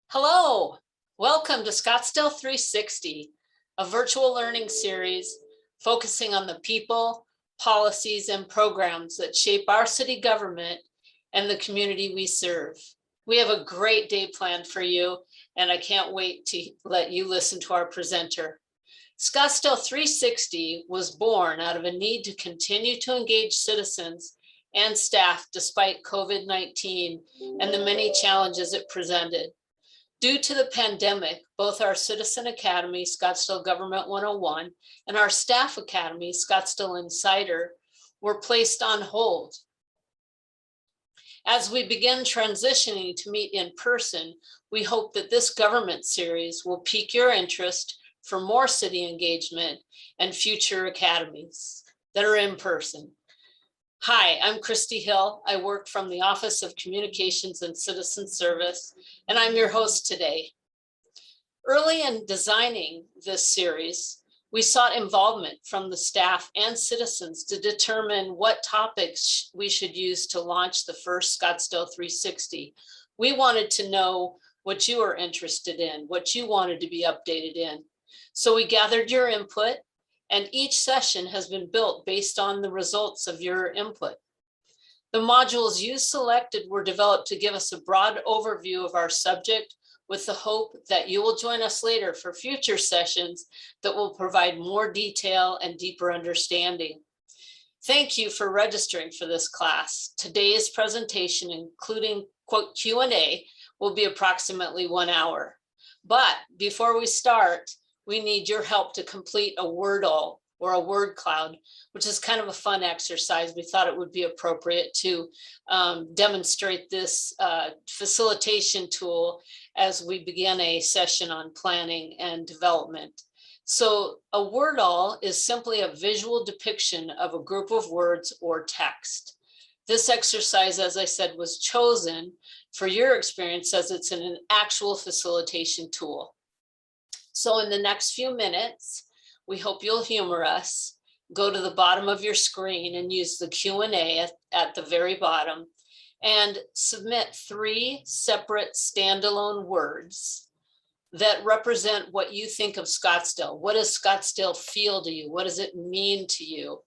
Hello, welcome to Scottsdale 360, a virtual learning series focusing on the people, policies, and programs that shape our city government and the community we serve. We have a great day planned for you, and I can't wait to let you listen to our presenter. Scottsdale 360 was born out of a need to continue to engage citizens and staff despite COVID-19 and the many challenges it presented. Due to the pandemic, both our Citizen Academy, Scottsdale Government 101, and our Staff Academy, Scottsdale Insider, were placed on hold. As we begin transitioning to meet in person, we hope that this government series will pique your interest for more city engagement and future academies that are in person. Hi, I'm Christy Hill. I work from the Office of Communications and Citizen Service, and I'm your host today. Early in designing this series, we sought involvement from the staff and citizens to determine what topics we should use to launch the first Scottsdale 360. We wanted to know what you are interested in, what you wanted to be updated in. So we gathered your input, and each session has been built based on the results of your input. The modules you selected were developed to give us a broad overview of our subject, with the hope that you will join us later for future sessions that will provide more detail and deeper understanding. Thank you for registering for this class. Today's presentation, including quote Q&A, will be approximately 1 hour. But before we start, we need your help to complete a Wordle or a word cloud, which is kind of a fun exercise. We thought it would be appropriate to demonstrate this facilitation tool as we begin a session on planning and development. So a Wordle is simply a visual depiction of a group of words or text. This exercise, as I said, was chosen for your experience as it's an actual facilitation tool. So in the next few minutes, we hope you'll humor us. Go to the bottom of your screen and use the Q&A at the very bottom and submit 3 separate standalone words that represent what you think of Scottsdale. What does Scottsdale feel to you? What does it mean to you?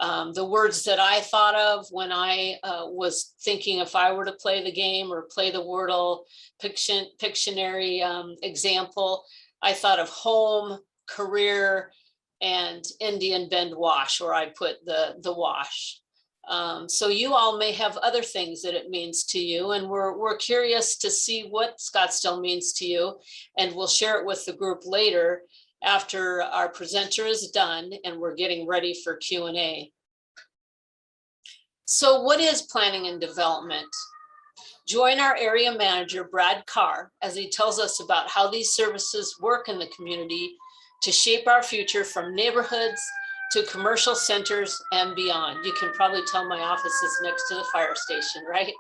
The words that I thought of when I was thinking if I were to play the game or play the Wordle Pictionary example, I thought of home, career, and Indian Bend wash, where I put the wash. So you all may have other things that it means to you, and we're curious to see what Scottsdale means to you, and we'll share it with the group later after our presenter is done and we're getting ready for Q&A. So what is planning and development? Join our area manager, Brad Carr, as he tells us about how these services work in the community to shape our future from neighborhoods to commercial centers and beyond. You can probably tell my office is next to the fire station, right?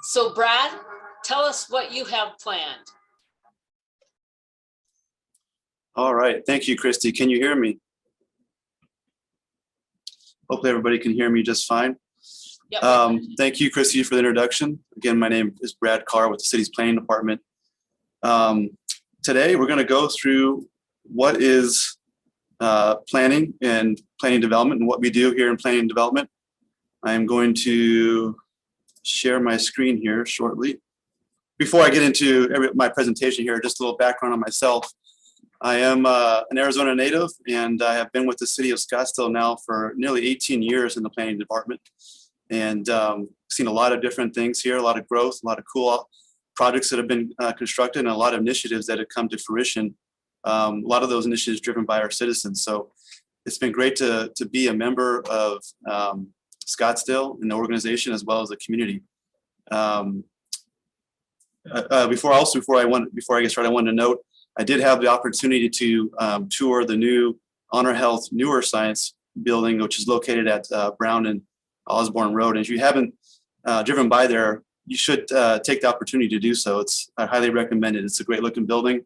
So Brad, tell us what you have planned. All right, thank you, Christy. Can you hear me? Hopefully everybody can hear me just fine. Yep. Thank you, Christy, for the introduction. Again, my name is Brad Carr with the city's planning department. Today, we're going to go through what is planning and planning development and what we do here in planning and development. I'm going to share my screen here shortly. Before I get into my presentation here, just a little background on myself. I am an Arizona native, and I have been with the city of Scottsdale now for nearly 18 years in the planning department. And seen a lot of different things here, a lot of growth, a lot of cool projects that have been constructed, and a lot of initiatives that have come to fruition. A lot of those initiatives driven by our citizens. So it's been great to be a member of Scottsdale and the organization as well as the community. Before I get started, I wanted to note I did have the opportunity to tour the new Honor Health Neuroscience building, which is located at Brown and Osborne Road. And if you haven't driven by there, you should take the opportunity to do so. I highly recommend it. It's a great looking building,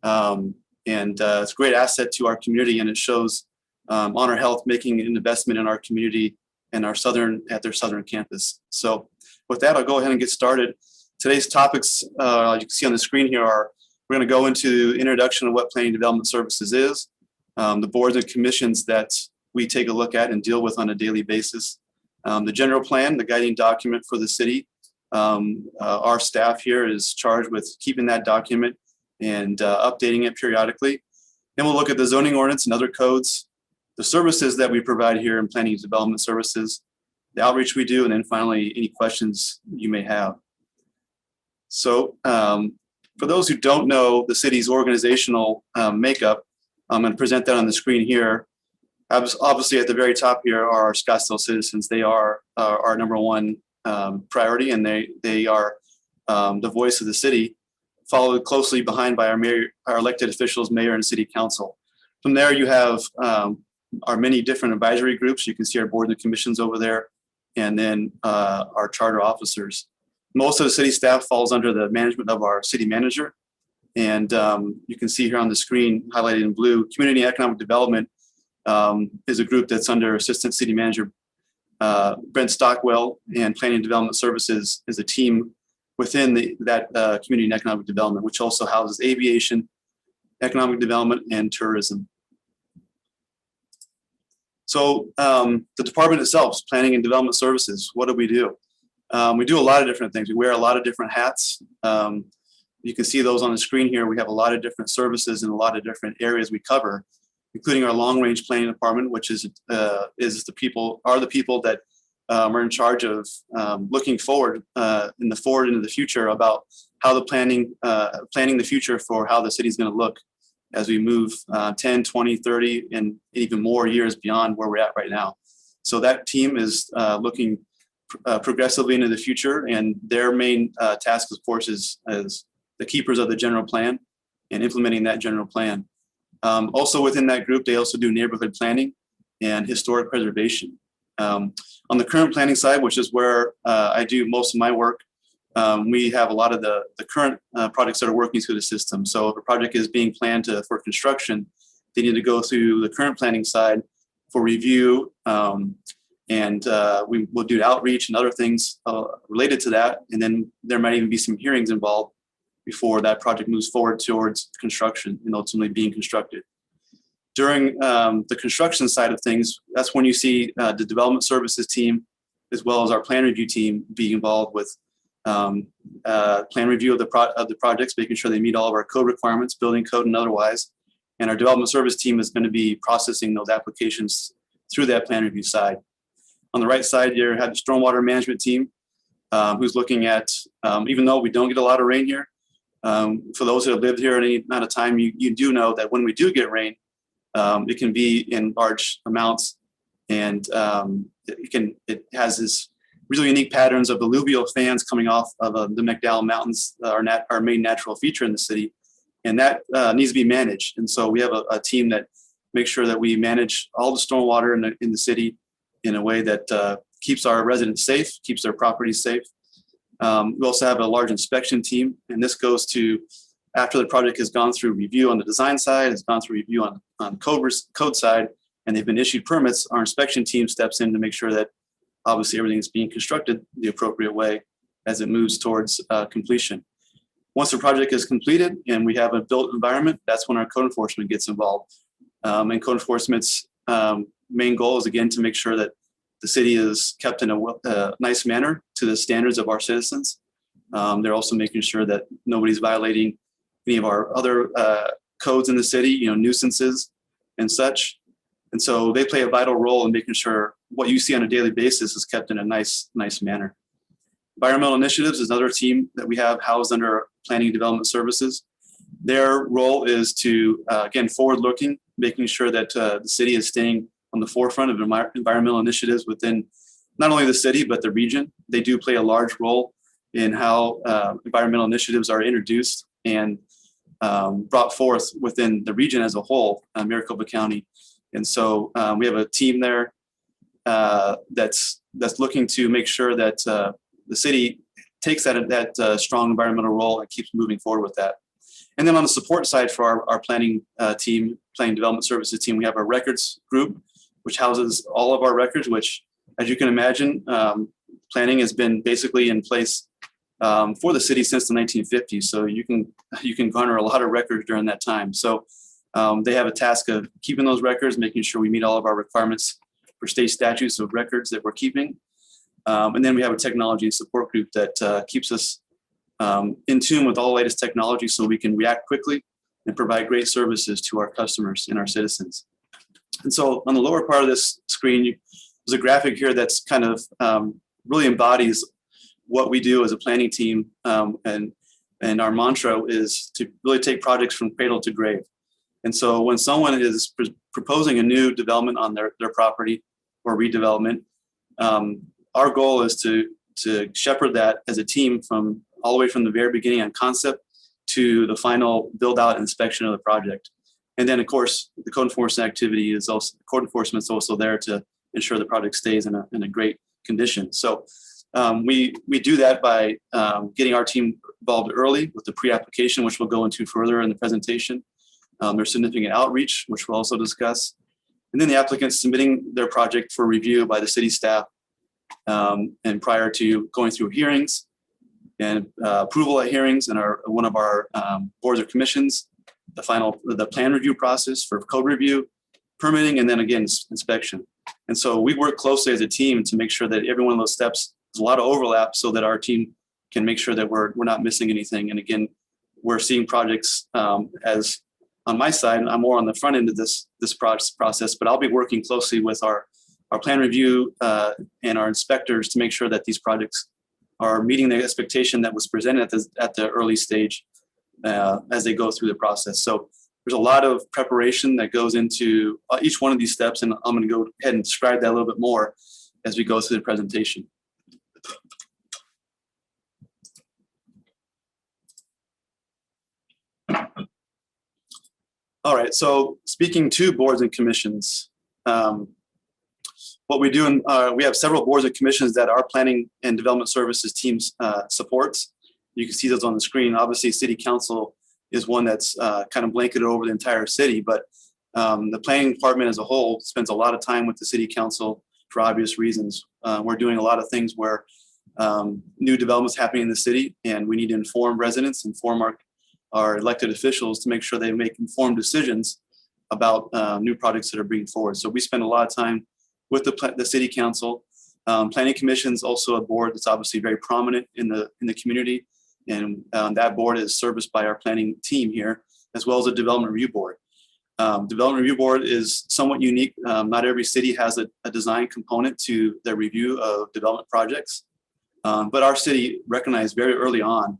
and it's a great asset to our community, and it shows Honor Health making an investment in our community and at their southern campus. So with that, I'll go ahead and get started. Today's topics, you can see on the screen here, are we're going to go into the introduction of what planning development services is, the boards and commissions that we take a look at and deal with on a daily basis, the general plan, the guiding document for the city. Our staff here is charged with keeping that document and updating it periodically. Then we'll look at the zoning ordinance and other codes, the services that we provide here in planning and development services, the outreach we do, and then finally any questions you may have. So for those who don't know the city's organizational makeup, I'm going to present that on the screen here. Obviously at the very top here are our Scottsdale citizens. They are our number one priority, and they are the voice of the city, followed closely behind by our elected officials, mayor and city council. From there you have our many different advisory groups. You can see our board and commissions over there, and then our charter officers. Most of the city staff falls under the management of our city manager. And you can see here on the screen highlighted in blue, Community and Economic Development is a group that's under Assistant City Manager Brent Stockwell, and Planning and Development Services is a team within that Community and Economic Development, which also houses aviation, economic development, and tourism. So the department itself, Planning and Development Services, what do? We do a lot of different things. We wear a lot of different hats. You can see those on the screen here. We have a lot of different services in a lot of different areas we cover, including our long-range planning department, which is the people that are in charge of looking forward into the future about how planning the future for how the city is going to look as we move 10, 20, 30, and even more years beyond where we're at right now. So that team is looking progressively into the future, and their main task, of course, is as the keepers of the general plan and implementing that general plan. Also within that group, they also do neighborhood planning and historic preservation. On the current planning side, which is where I do most of my work, we have a lot of the current projects that are working through the system. So if a project is being planned for construction, they need to go through the current planning side for review, and we will do outreach and other things related to that. And then there might even be some hearings involved before that project moves forward towards construction and ultimately being constructed. During the construction side of things, that's when you see the development services team, as well as our plan review team, be involved with plan review of the projects, making sure they meet all of our code requirements, building code and otherwise. And our development service team is going to be processing those applications through that plan review side. On the right side, you have the stormwater management team, who's looking at, even though we don't get a lot of rain here, for those that have lived here any amount of time, you do know that when we do get rain, it can be in large amounts, and it has this really unique patterns of alluvial fans coming off of the McDowell Mountains, our main natural feature in the city, and that needs to be managed. And so we have a team that makes sure that we manage all the stormwater in the city in a way that keeps our residents safe, keeps their properties safe. We also have a large inspection team, and this goes to after the project has gone through review on the design side, has gone through review on code side, and they've been issued permits. Our inspection team steps in to make sure that obviously everything is being constructed the appropriate way as it moves towards completion. Once the project is completed and we have a built environment, that's when our code enforcement gets involved. And code enforcement's main goal is, again, to make sure that the city is kept in a nice manner to the standards of our citizens. They're also making sure that nobody's violating any of our other codes in the city, nuisances and such. And so they play a vital role in making sure what you see on a daily basis is kept in a nice manner. Environmental initiatives is another team that we have housed under Planning and Development Services. Their role is to, again, forward-looking, making sure that the city is staying on the forefront of environmental initiatives within not only the city, but the region. They do play a large role in how environmental initiatives are introduced and brought forth within the region as a whole, Maricopa County. And so we have a team there that's looking to make sure that the city takes that strong environmental role and keeps moving forward with that. And then on the support side for our planning team, planning development services team, we have our records group, which houses all of our records, which, as you can imagine, planning has been basically in place for the city since the 1950s. So you can garner a lot of records during that time. So they have a task of keeping those records, making sure we meet all of our requirements for state statutes of records that we're keeping. And then we have a technology support group that keeps us in tune with all the latest technology so we can react quickly and provide great services to our customers and our citizens. And so on the lower part of this screen, there's a graphic here that's kind of really embodies what we do as a planning team. And our mantra is to really take projects from cradle to grave. And so when someone is proposing a new development on their property or redevelopment, our goal is to shepherd that as a team from all the way from the very beginning on concept to the final build out inspection of the project. And then of course, the code enforcement activity is also, code enforcement is also there to ensure the project stays in a great condition. So we do that by getting our team involved early with the pre-application, which we'll go into further in the presentation. There's significant outreach, which we'll also discuss. And then the applicants submitting their project for review by the city staff and prior to going through hearings and approval at hearings and one of our boards or commissions, the plan review process for code review, permitting, and then again, inspection. And so we work closely as a team to make sure that every one of those steps, there's a lot of overlap so that our team can make sure that we're not missing anything. And again, we're seeing projects as on my side, I'm more on the front end of this process, but I'll be working closely with our plan review and our inspectors to make sure that these projects are meeting the expectation that was presented at the early stage as they go through the process. So there's a lot of preparation that goes into each one of these steps, and I'm going to go ahead and describe that a little bit more as we go through the presentation. All right, so speaking to boards and commissions, what we do, we have several boards and commissions that our planning and development services teams supports. You can see those on the screen. Obviously, City Council is one that's kind of blanketed over the entire city, but the planning department as a whole spends a lot of time with the City Council for obvious reasons. We're doing a lot of things where new developments happening in the city, and we need to inform residents, inform our elected officials to make sure they make informed decisions about new projects that are bringing forward. So we spend a lot of time with the City Council. Planning Commission is also a board that's obviously very prominent in the community, and that board is serviced by our planning team here, as well as a Development Review Board. Development Review Board is somewhat unique. Not every city has a design component to their review of development projects, but our city recognized very early on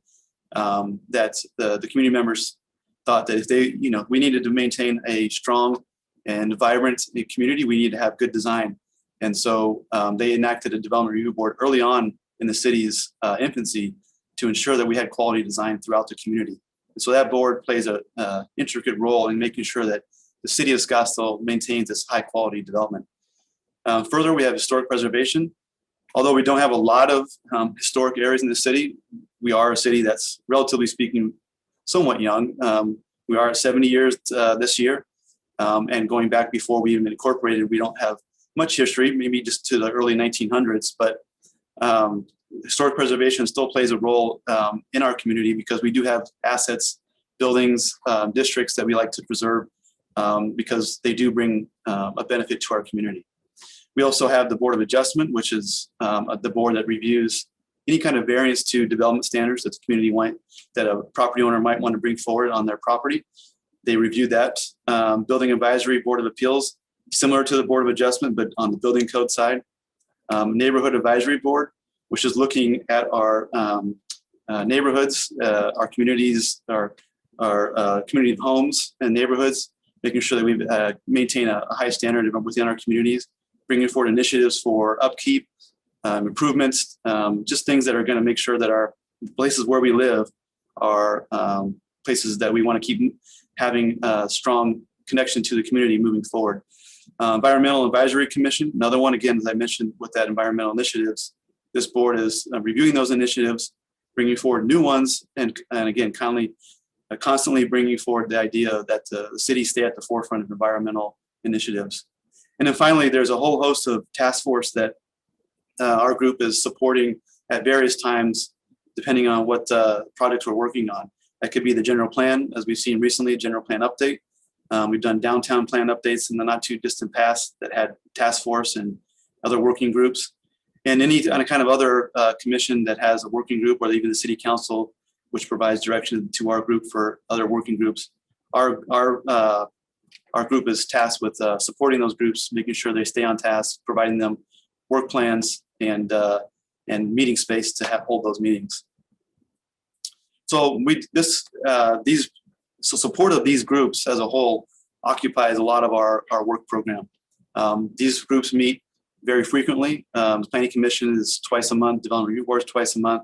that the community members thought that if we needed to maintain a strong and vibrant community, we need to have good design. And so they enacted a development review board early on in the city's infancy to ensure that we had quality design throughout the community. And so that board plays an intricate role in making sure that the city of Scottsdale maintains its high quality development. Further, we have historic preservation. Although we don't have a lot of historic areas in the city, we are a city that's, relatively speaking, somewhat young. We are 70 years this year. And going back before we even incorporated, we don't have much history, maybe just to the early 1900s. But historic preservation still plays a role in our community because we do have assets, buildings, districts that we like to preserve because they do bring a benefit to our community. We also have the Board of Adjustment, which is the board that reviews any kind of variance to development standards that the community that a property owner might want to bring forward on their property. They review that. Building Advisory Board of Appeals, similar to the Board of Adjustment, but on the building code side. Neighborhood Advisory Board, which is looking at our neighborhoods, our communities, our community of homes and neighborhoods, making sure that we maintain a high standard within our communities, bringing forward initiatives for upkeep, improvements, just things that are going to make sure that our places where we live are places that we want to keep having a strong connection to the community moving forward. Environmental Advisory Commission, another one, again, as I mentioned with that environmental initiatives, this board is reviewing those initiatives, bringing forward new ones, and again, constantly bringing forward the idea that the city stay at the forefront of environmental initiatives. And then finally, there's a whole host of task force that our group is supporting at various times depending on what projects we're working on. That could be the general plan, as we've seen recently, general plan update. We've done downtown plan updates in the not too distant past that had task force and other working groups. And any kind of other commission that has a working group, or even the city council, which provides direction to our group for other working groups. Our group is tasked with supporting those groups, making sure they stay on task, providing them work plans and meeting space to hold those meetings. So support of these groups as a whole occupies a lot of our work program. These groups meet very frequently. The Planning Commission is twice a month, Development Review Board is twice a month,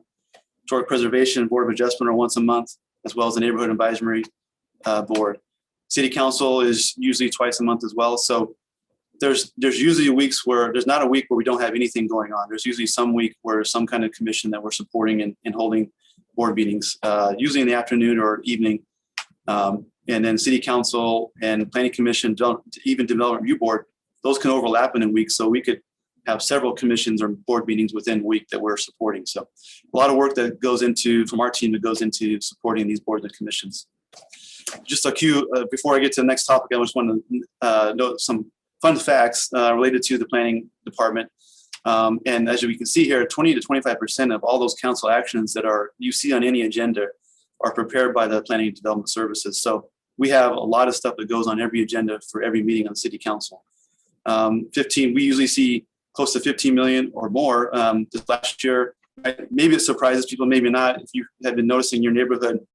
Historic Preservation Board of Adjustment are once a month, as well as the Neighborhood Advisory Board. City Council is usually twice a month as well. So there's usually weeks where there's not a week where we don't have anything going on. There's usually some week where some kind of commission that we're supporting and holding board meetings, usually in the afternoon or evening. And then City Council and Planning Commission, even Development Review Board, those can overlap in a week. So we could have several commissions or board meetings within a week that we're supporting. So a lot of work that goes into, from our team, that goes into supporting these boards and commissions. Just a few, before I get to the next topic, I just want to note some fun facts related to the planning department. And as we can see here, 20 to 25% of all those council actions that you see on any agenda are prepared by the Planning and Development Services. So we have a lot of stuff that goes on every agenda for every meeting on City Council. We usually see close to 15 million or more this last year. Maybe it surprises people, maybe not. If you have been noticing your neighborhood,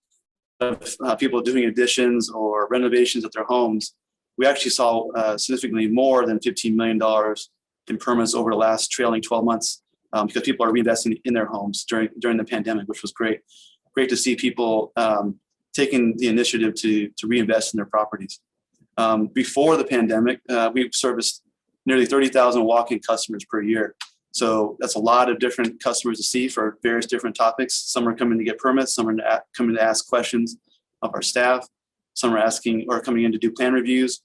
people doing additions or renovations at their homes, we actually saw significantly more than $15 million in permits over the last trailing 12 months because people are reinvesting in their homes during the pandemic, which was great. Great to see people taking the initiative to reinvest in their properties. Before the pandemic, we serviced nearly 30,000 walk-in customers per year. So that's a lot of different customers to see for various different topics. Some are coming to get permits, some are coming to ask questions of our staff, some are asking or coming in to do plan reviews.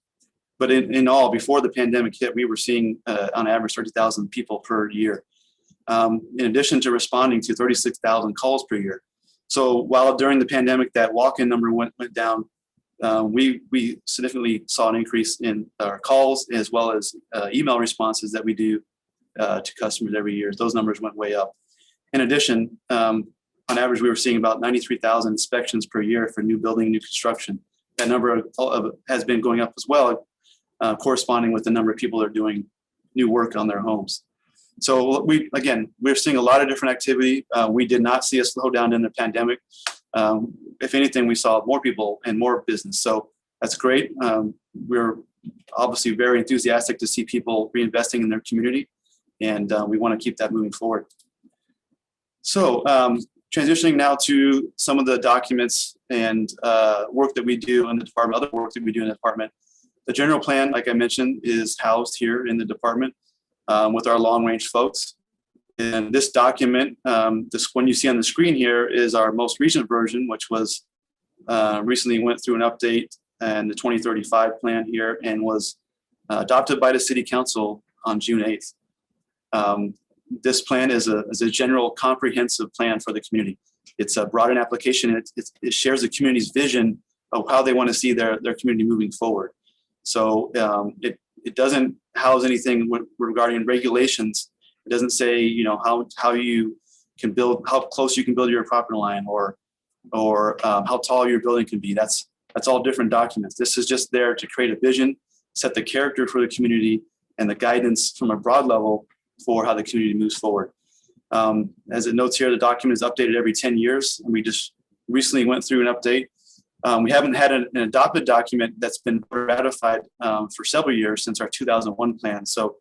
But in all, before the pandemic hit, we were seeing on average 30,000 people per year, in addition to responding to 36,000 calls per year. So while during the pandemic that walk-in number went down, we significantly saw an increase in our calls as well as email responses that we do to customers every year. Those numbers went way up. In addition, on average, we were seeing about 93,000 inspections per year for new building, new construction. That number has been going up as well, corresponding with the number of people that are doing new work on their homes. So we're seeing a lot of different activity. We did not see a slowdown in the pandemic. If anything, we saw more people and more business. So that's great. We're obviously very enthusiastic to see people reinvesting in their community, and we want to keep that moving forward. So transitioning now to some of the documents and work that we do in the department, other work that we do in the department. The general plan, like I mentioned, is housed here in the department with our long-range folks. And this document, this one you see on the screen here, is our most recent version, which was recently went through an update and the 2035 plan here and was adopted by the City Council on June 8th. This plan is a general comprehensive plan for the community. It's a broad application. It shares the community's vision of how they want to see their community moving forward. So it doesn't house anything regarding regulations. It doesn't say, how you can build, how close you can build your property line, or how tall your building can be. That's all different documents. This is just there to create a vision, set the character for the community, and the guidance from a broad level for how the community moves forward. As it notes here, the document is updated every 10 years, and we just recently went through an update. We haven't had an adopted document that's been ratified for several years since our 2001 plan. So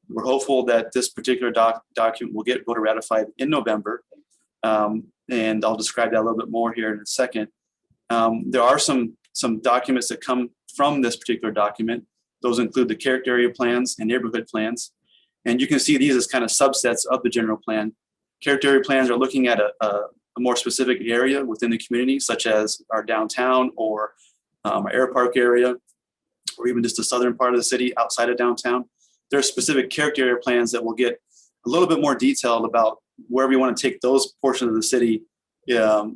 we're hopeful that this particular document will get voter ratified in November. And I'll describe that a little bit more here in a second. There are some documents that come from this particular document. Those include the character area plans and neighborhood plans. And you can see these as kind of subsets of the general plan. Character area plans are looking at a more specific area within the community, such as our downtown or our air park area, or even just the southern part of the city outside of downtown. There are specific character area plans that will get a little bit more detailed about where we want to take those portions of the city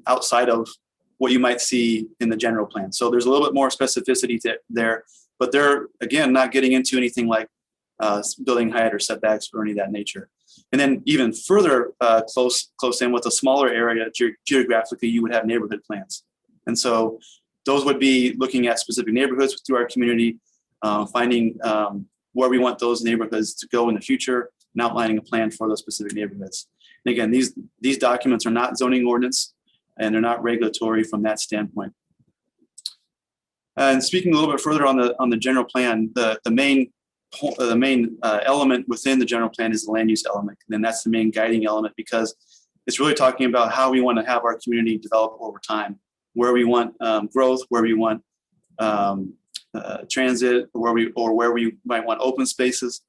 outside of what you might see in the general plan. So there's a little bit more specificity there, but they're, again, not getting into anything like building height or setbacks or any of that nature. And then even further close in with a smaller area geographically, you would have neighborhood plans. And so those would be looking at specific neighborhoods through our community, finding where we want those neighborhoods to go in the future, and outlining a plan for those specific neighborhoods. And again, these documents are not zoning ordinance, and they're not regulatory from that standpoint. And speaking a little bit further on the general plan, the main element within the general plan is the land use element, and then that's the main guiding element, because it's really talking about how we want to have our community develop over time, where we want growth, where we want transit, or where we might want open spaces.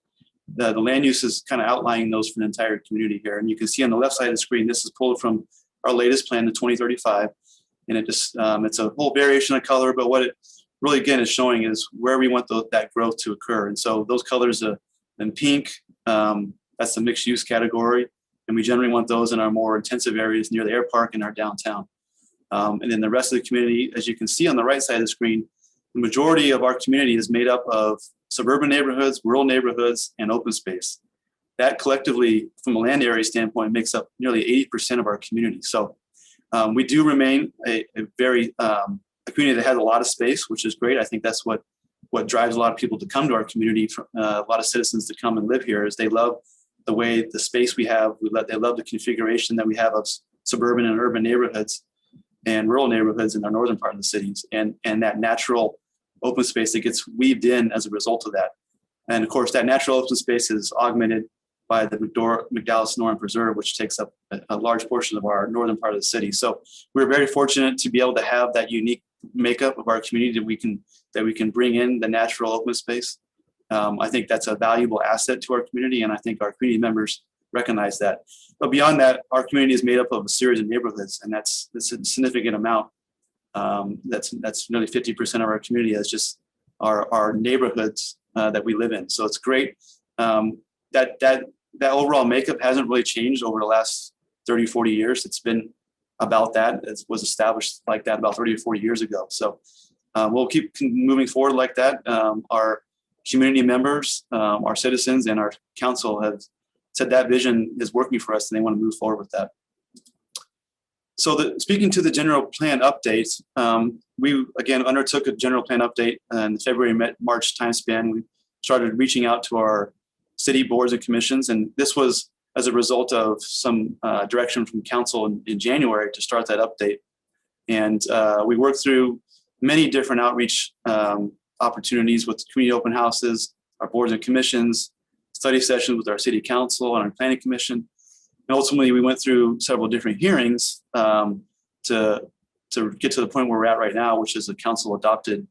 The land use is kind of outlining those for the entire community here, and you can see on the left side of the screen, this is pulled from our latest plan to 2035, and it just it's a whole variation of color, but what it really again is showing is where we want that growth to occur. And so those colors in pink, that's the mixed use category, and we generally want those in our more intensive areas near the air park and our downtown. And then the rest of the community, as you can see on the right side of the screen, the majority of our community is made up of suburban neighborhoods, rural neighborhoods, and open space. That collectively, from a land area standpoint, makes up nearly 80% of our community. So we do remain a community that has a lot of space, which is great. I think that's what drives a lot of people to come to our community, a lot of citizens to come and live here, is they love the way the space we have. They love the configuration that we have of suburban and urban neighborhoods and rural neighborhoods in our northern part of the cities, and that natural open space that gets weaved in as a result of that. And of course, that natural open space is augmented by the McDowell Sonoran Preserve, which takes up a large portion of our northern part of the city. So we're very fortunate to be able to have that unique makeup of our community that we can bring in the natural open space. I think that's a valuable asset to our community, and I think our community members recognize that. But beyond that, our community is made up of a series of neighborhoods, and that's a significant amount. That's nearly 50% of our community as just our neighborhoods that we live in. So it's great. That overall makeup hasn't really changed over the last 30, 40 years. It's been about that. It was established like that about 30 or 40 years ago. So we'll keep moving forward like that. Our community members, our citizens, and our council have said that vision is working for us, and they want to move forward with that. So speaking to the general plan update, we again undertook a general plan update in the February-March time span. We started reaching out to our city boards and commissions, and this was as a result of some direction from council in January to start that update. And we worked through many different outreach opportunities with community open houses, our boards and commissions, study sessions with our city council and our planning commission. And ultimately, we went through several different hearings to get to the point where we're at right now, which is a council adopted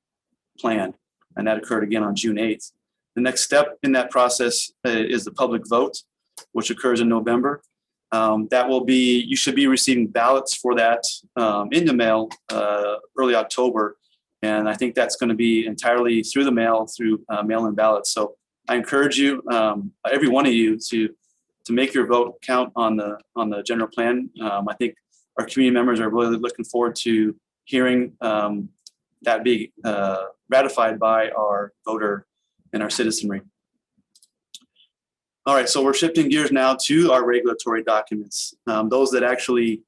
plan. And that occurred again on June 8th. The next step in that process is the public vote, which occurs in November. You should be receiving ballots for that in the mail early October. And I think that's going to be entirely through the mail, through mail-in ballots. So I encourage you, every one of you, to make your vote count on the general plan. I think our community members are really looking forward to hearing that be ratified by our voter and our citizenry. All right, so we're shifting gears now to our regulatory documents, those that actually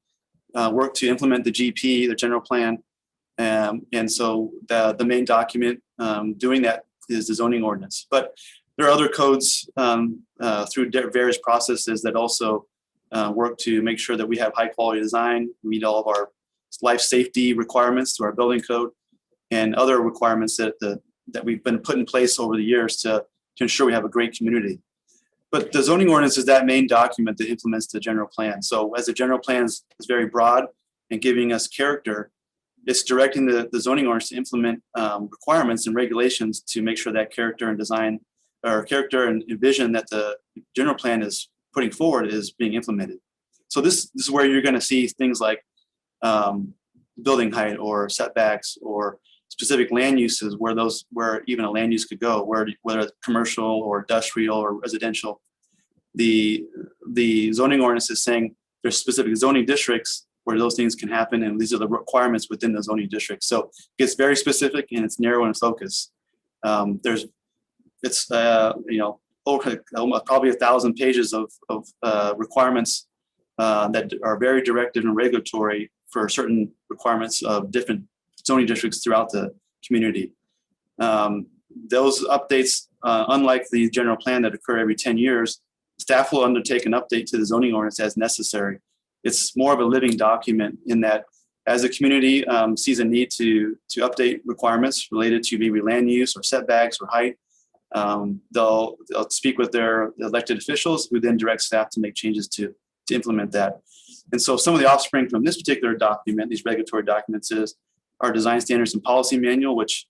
work to implement the GP, the general plan. And so the main document doing that is the zoning ordinance. But there are other codes through various processes that also work to make sure that we have high quality design, meet all of our life safety requirements through our building code, and other requirements that we've been put in place over the years to ensure we have a great community. But the zoning ordinance is that main document that implements the general plan. So as the general plan is very broad and giving us character, it's directing the zoning ordinance to implement requirements and regulations to make sure that character and design, or character and vision that the general plan is putting forward is being implemented. So this is where you're going to see things like building height or setbacks or specific land uses where even a land use could go, whether it's commercial or industrial or residential. the zoning ordinance is saying there's specific zoning districts where those things can happen, and these are the requirements within the zoning district. So it gets very specific and it's narrow in focus. It's over probably 1,000 pages of requirements that are very directive and regulatory for certain requirements of different zoning districts throughout the community. Those updates, unlike the general plan that occur every 10 years, staff will undertake an update to the zoning ordinance as necessary. It's more of a living document in that as the community sees a need to update requirements related to maybe land use or setbacks or height, they'll speak with their elected officials who then direct staff to make changes to implement that. And so some of the offspring from this particular document, these regulatory documents, is our design standards and policy manual, which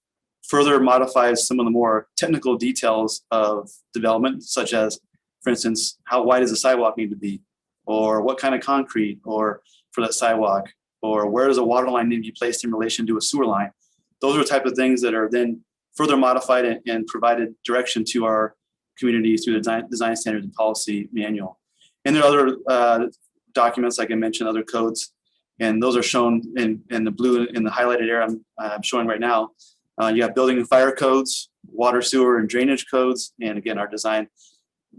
further modifies some of the more technical details of development, such as, for instance, how wide does a sidewalk need to be, or what kind of concrete or for that sidewalk, or where does a water line need to be placed in relation to a sewer line. Those are the type of things that are then further modified and provided direction to our community through the design standards and policy manual. And there are other documents, like I mentioned, other codes, and those are shown in the blue in the highlighted area I'm showing right now. You have building and fire codes, water, sewer, and drainage codes, and again, our design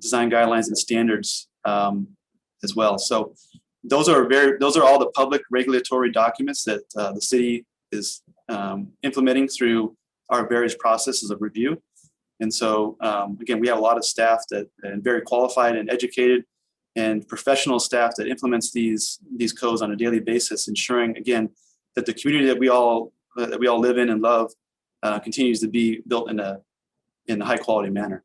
guidelines and standards as well. So those are all the public regulatory documents that the city is implementing through our various processes of review. And so again, we have a lot of staff that and very qualified and educated and professional staff that implements these codes on a daily basis, ensuring again that the community that we all live in and love continues to be built in a high quality manner.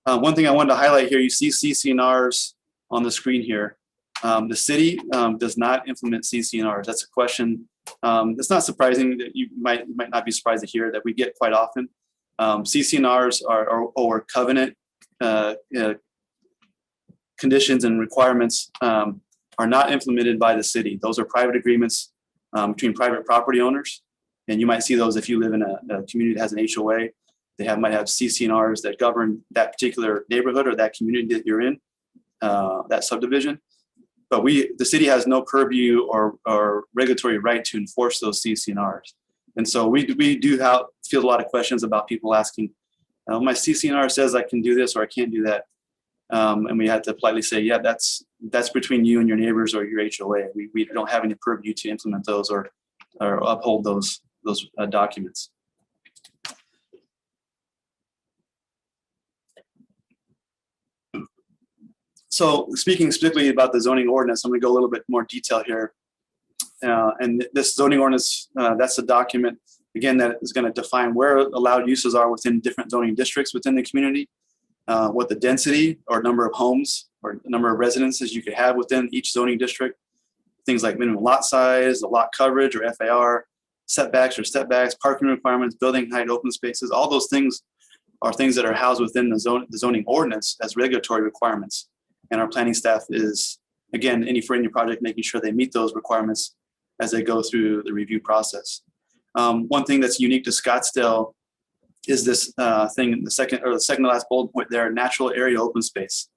One thing I wanted to highlight here, you see CC&Rs on the screen here. The city does not implement CC&Rs. That's a question. It's not surprising that you might not be surprised to hear that we get quite often. CC&Rs or covenant conditions and requirements are not implemented by the city. Those are private agreements between private property owners. And you might see those if you live in a community that has an HOA. They might have CC&Rs that govern that particular neighborhood or that community that you're in, that subdivision. But the city has no purview or regulatory right to enforce those CC&Rs. And so we do field a lot of questions about people asking, my CC&R says I can do this or I can't do that. And we have to politely say, yeah, that's between you and your neighbors or your HOA. We don't have any purview to implement those or uphold those documents. So speaking specifically about the zoning ordinance, I'm going to go a little bit more detail here. And this zoning ordinance, that's a document, again, that is going to define where allowed uses are within different zoning districts within the community, what the density or number of homes or number of residences you could have within each zoning district, things like minimum lot size, the lot coverage or FAR, setbacks or stepbacks, parking requirements, building height, open spaces. All those things are things that are housed within the zoning ordinance as regulatory requirements. And our planning staff is, again, for any project, making sure they meet those requirements as they go through the review process. One thing that's unique to Scottsdale is this thing, the second to last bullet point there, natural area open space.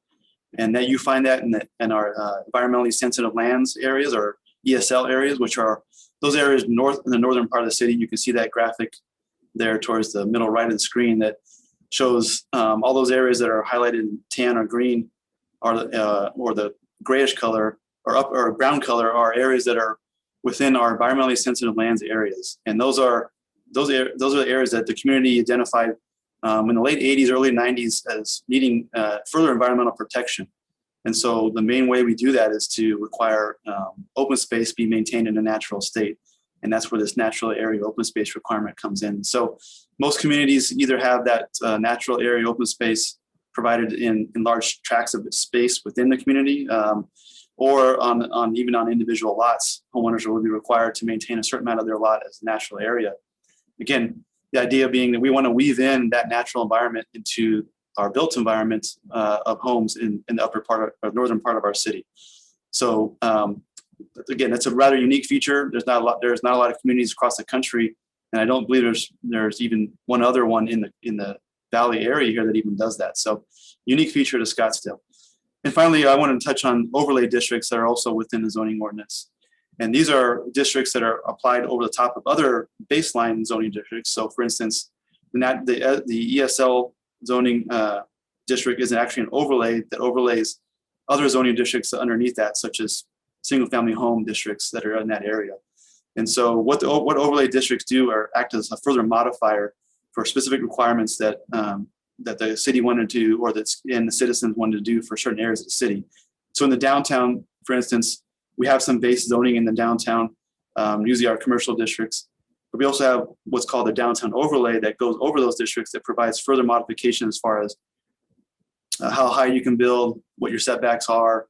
And that you find that in our environmentally sensitive lands areas or ESL areas, which are those areas in the northern part of the city. You can see that graphic there towards the middle right of the screen that shows all those areas that are highlighted in tan or green or the grayish color or brown color are areas that are within our environmentally sensitive lands areas. And those are the areas that the community identified in the late 80s, early 90s as needing further environmental protection. And so the main way we do that is to require open space be maintained in a natural state. And that's where this natural area open space requirement comes in. So most communities either have that natural area open space provided in large tracts of space within the community, or even on individual lots, homeowners will be required to maintain a certain amount of their lot as natural area. Again, the idea being that we want to weave in that natural environment into our built environment of homes in the upper part of northern part of our city. So again, that's a rather unique feature. There's not a lot of communities across the country, and I don't believe there's even one other one in the Valley area here that even does that. So unique feature to Scottsdale. And finally, I want to touch on overlay districts that are also within the zoning ordinance. And these are districts that are applied over the top of other baseline zoning districts. So for instance, the ESL zoning district is actually an overlay that overlays other zoning districts underneath that, such as single family home districts that are in that area. And so what overlay districts do are act as a further modifier for specific requirements that that the city wanted to do, or the citizens wanted to do for certain areas of the city. So in the downtown, for instance, we have some base zoning in the downtown, usually our commercial districts, but we also have what's called the downtown overlay that goes over those districts that provides further modification as far as how high you can build, what your setbacks are,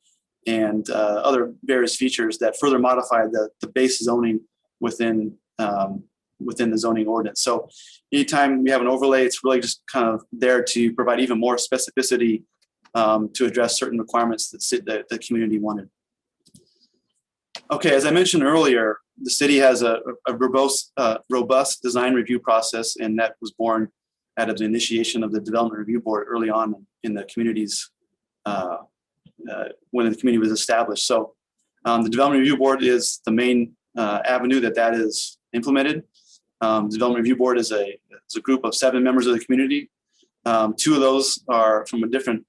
and other various features that further modify the base zoning within the zoning ordinance. So anytime we have an overlay, it's really just kind of there to provide even more specificity to address certain requirements that the community wanted. Okay, as I mentioned earlier, the city has a robust design review process, and that was born out of the initiation of the Development Review Board early on in the community's when the community was established. So the Development Review Board is the main avenue that is implemented. The Development Review Board is a group of 7 members of the community. 2 of those are from a different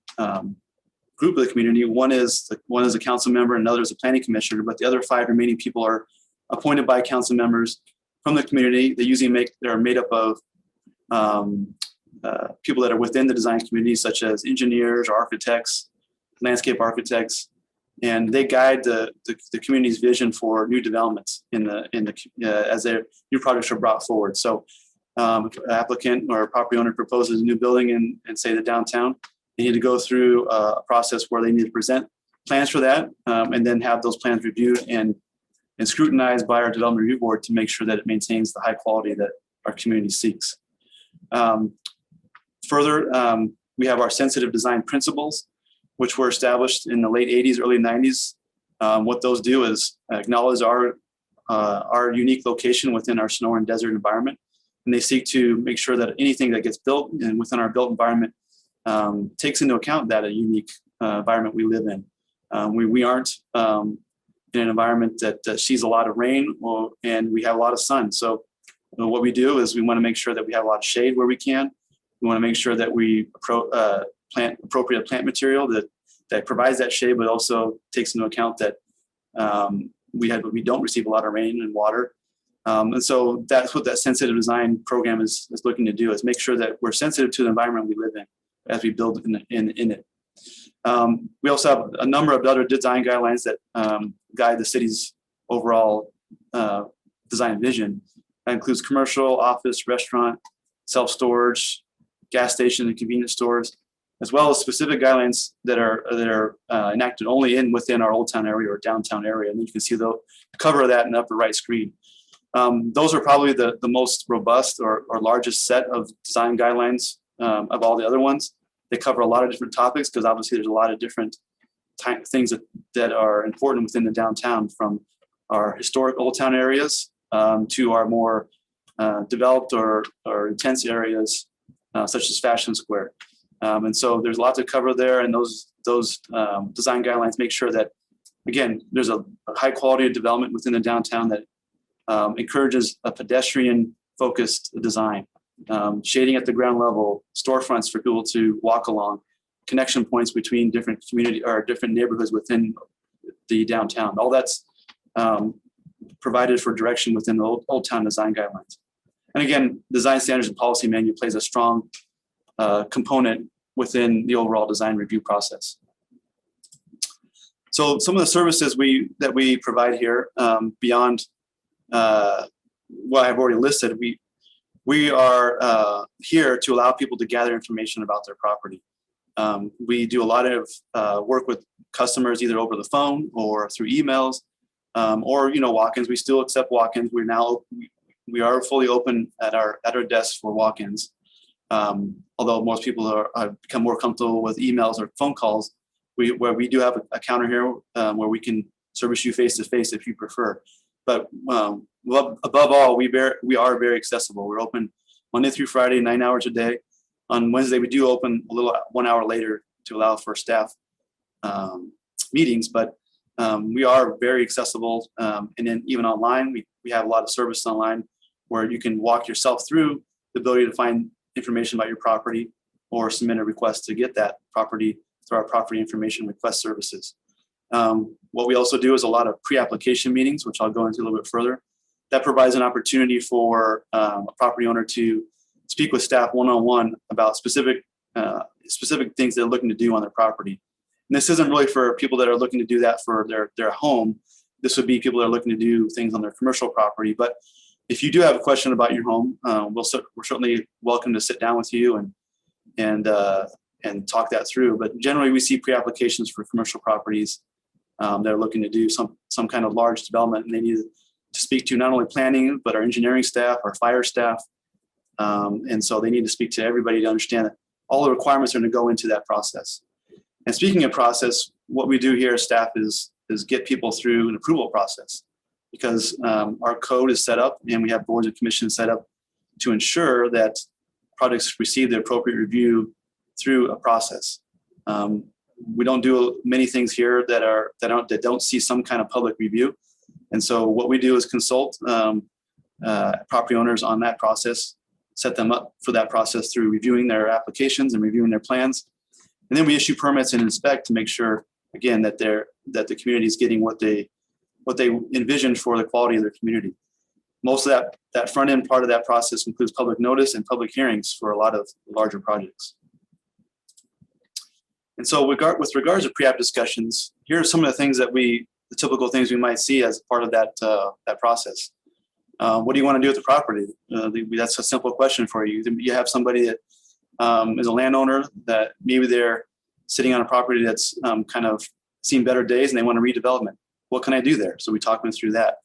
group of the community. One is a council member, and another is a planning commissioner, but the other 5 remaining people are appointed by council members from the community. They're made up of people that are within the design community, such as engineers or architects, landscape architects, and they guide the community's vision for new developments as their new projects are brought forward. So if an applicant or a property owner proposes a new building in say the downtown, they need to go through a process where they need to present plans for that, and then have those plans reviewed and scrutinized by our Development Review Board to make sure that it maintains the high quality that our community seeks. Further, we have our sensitive design principles, which were established in the late 80s, early 90s. What those do is acknowledge our unique location within our Sonoran Desert environment, and they seek to make sure that anything that gets built and within our built environment takes into account that a unique environment we live in. We aren't in an environment that sees a lot of rain, and we have a lot of sun. So what we do is we want to make sure that we have a lot of shade where we can. We want to make sure that we plant appropriate plant material that provides that shade, but also takes into account that we don't receive a lot of rain and water. And so that's what that sensitive design program is looking to do, is make sure that we're sensitive to the environment we live in as we build in it. We also have a number of other design guidelines that guide the city's overall design vision. That includes commercial, office, restaurant, self-storage, gas station and convenience stores, as well as specific guidelines that are enacted only within our Old Town area or downtown area. And you can see the cover of that in the upper right screen. Those are probably the most robust or largest set of design guidelines of all the other ones. They cover a lot of different topics because obviously there's a lot of different things that are important within the downtown, from our historic Old Town areas to our more developed or intense areas such as Fashion Square. And so there's a lot to cover there, and those design guidelines make sure that, again, there's a high quality of development within the downtown that encourages a pedestrian focused design, shading at the ground level, storefronts for people to walk along, connection points between different community or different neighborhoods within the downtown. All that's provided for direction within the Old Town design guidelines. And again, design standards and policy manual plays a strong component within the overall design review process. So some of the services that we provide here, beyond what I've already listed, we are here to allow people to gather information about their property. We do a lot of work with customers either over the phone or through emails, or walk-ins. We still accept walk-ins. We are fully open at our desk for walk-ins. Although most people have become more comfortable with emails or phone calls, where we do have a counter here where we can service you face-to-face if you prefer. But above all, we are very accessible. We're open Monday through Friday, 9 hours a day. On Wednesday, we do open a little 1 hour later to allow for staff meetings, but we are very accessible. And then even online, we have a lot of service online where you can walk yourself through the ability to find information about your property or submit a request to get that property through our property information request services. What we also do is a lot of pre-application meetings, which I'll go into a little bit further. That provides an opportunity for a property owner to speak with staff one-on-one about specific things they're looking to do on their property. And this isn't really for people that are looking to do that for their home. This would be people that are looking to do things on their commercial property. But if you do have a question about your home, we're certainly welcome to sit down with you and talk that through. But generally, we see pre-applications for commercial properties that are looking to do some kind of large development, and they need to speak to not only planning but our engineering staff, our fire staff, and so they need to speak to everybody to understand that all the requirements are going to go into that process. And speaking of process, what we do here as staff is get people through an approval process, because our code is set up and we have boards and commissions set up to ensure that projects receive the appropriate review through a process. We don't do many things here that don't see some kind of public review. And so what we do is consult property owners on that process, set them up for that process through reviewing their applications and reviewing their plans. And then we issue permits and inspect to make sure, again, that the community is getting what they envisioned for the quality of their community. Most of that front end part of that process includes public notice and public hearings for a lot of larger projects. And so with regards to pre-app discussions, here are some of the things the typical things we might see as part of that process. What do you want to do with the property? That's a simple question for you. You have somebody that is a landowner that maybe they're sitting on a property that's kind of seen better days and they want to redevelopment. What can I do there? So we talk them through that.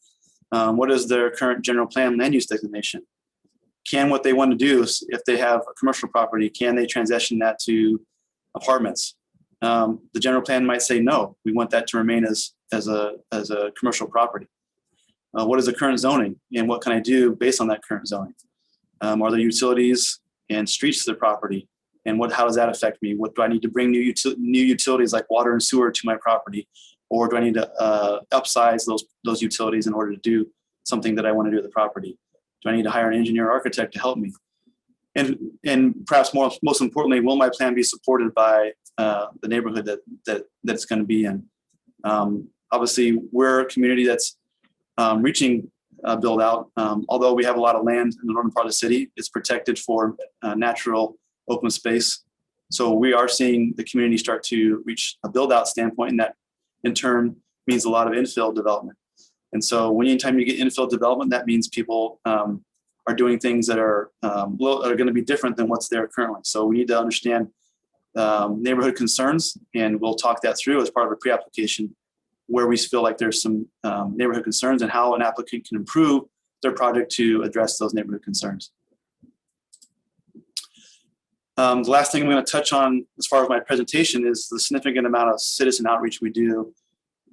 What is their current general plan land use designation? Can what they want to do, if they have a commercial property, can they transition that to apartments? The general plan might say, no, we want that to remain as a commercial property. What is the current zoning and what can I do based on that current zoning? Are there utilities and streets to the property? And how does that affect me? What do I need to bring new utilities like water and sewer to my property? Or do I need to upsize those utilities in order to do something that I want to do with the property? Do I need to hire an engineer or architect to help me? And perhaps most importantly, will my plan be supported by the neighborhood that it's going to be in? Obviously, we're a community that's reaching build out. Although we have a lot of land in the northern part of the city, it's protected for natural open space. So we are seeing the community start to reach a build out standpoint, and that in turn means a lot of infill development. And so anytime you get infill development, that means people are doing things that are going to be different than what's there currently. So we need to understand neighborhood concerns, and we'll talk that through as part of a pre-application where we feel like there's some neighborhood concerns and how an applicant can improve their project to address those neighborhood concerns. The last thing I'm going to touch on as far as my presentation is the significant amount of citizen outreach we do